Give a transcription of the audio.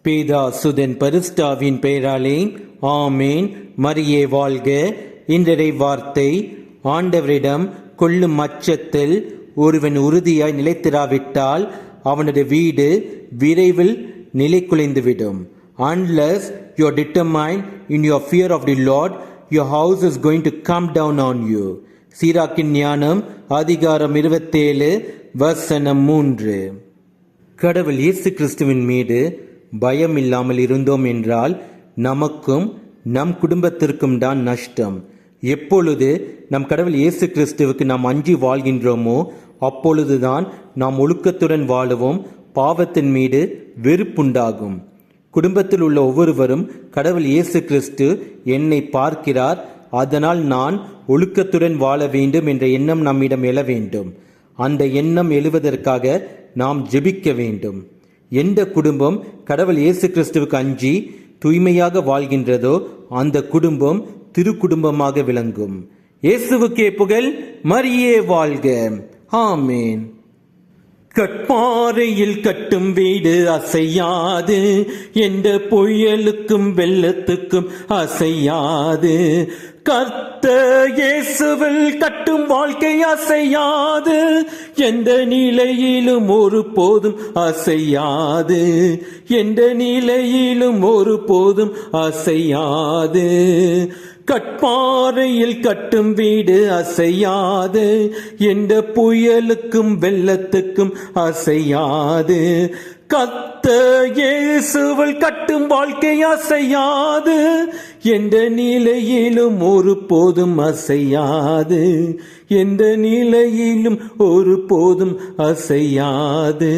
பேதா சுதன் பரிசுத்தாவின் பெயராலே ஆமேன். மரியே வாழ்க. இன்றைய வார்த்தை, ஆண்டவரிடம் கொள்ளும் அச்சத்தில் ஒருவன் உறுதியாய் நிலைத்திராவிட்டால் அவனுடைய வீடு விரைவில் நிலைகுலைந்துவிடும். Unless you are determined in your fear of the Lord, your house is going to come down on you. சீராக்கின் ஞானம் அதிகாரம் 27 வசனம் 3. கடவுள் இயேசு கிறிஸ்துவின் மீது பயம் இல்லாமல் இருந்தோம் என்றால் நமக்கும் நம் குடும்பத்திற்கும் தான் நஷ்டம். எப்பொழுது நம் கடவுள் இயேசு கிறிஸ்துவுக்கு நாம் அஞ்சி வாழ்கின்றோமோ அப்பொழுதுதான் நாம் ஒழுக்கத்துடன் வாழவும் பாவத்தின் மீது வெறுப்புண்டாகும். குடும்பத்தில் உள்ள ஒவ்வொருவரும் கடவுள் இயேசு கிறிஸ்து என்னை பார்க்கிறார், அதனால் நான் ஒழுக்கத்துடன் வாழ வேண்டும் என்ற எண்ணம் நம்மிடம் எழ வேண்டும். அந்த எண்ணம் எழுவதற்காக நாம் ஜெபிக்க வேண்டும். எந்த குடும்பம் கடவுள் இயேசு கிறிஸ்துவுக்கு அஞ்சி தூய்மையாக வாழ்கின்றதோ அந்த குடும்பம் திருக்குடும்பமாக விளங்கும். இயேசுவுக்கே புகழ். மரியே வாழ்க. ஆமேன். கட்பாறையில் கட்டும் வீடு அசையாது, எந்த புயலுக்கும் வெள்ளத்துக்கும் அசையாது. கர்த்தர் இயேசுவில் கட்டும் வாழ்க்கை அசையாது, எந்த நிலையிலும் ஒரு போதும் அசையாது. எந்த நிலையிலும் ஒரு போதும் அசையாது. கட்பாறையில் கட்டும் வீடு அசையாது, எந்த புயலுக்கும் வெள்ளத்துக்கும் அசையாது. கர்த்தர் இயேசுவில் கட்டும் வாழ்க்கை அசையாது, எந்த நிலையிலும் ஒரு போதும் அசையாது. எந்த நிலையிலும் ஒரு போதும் அசையாது.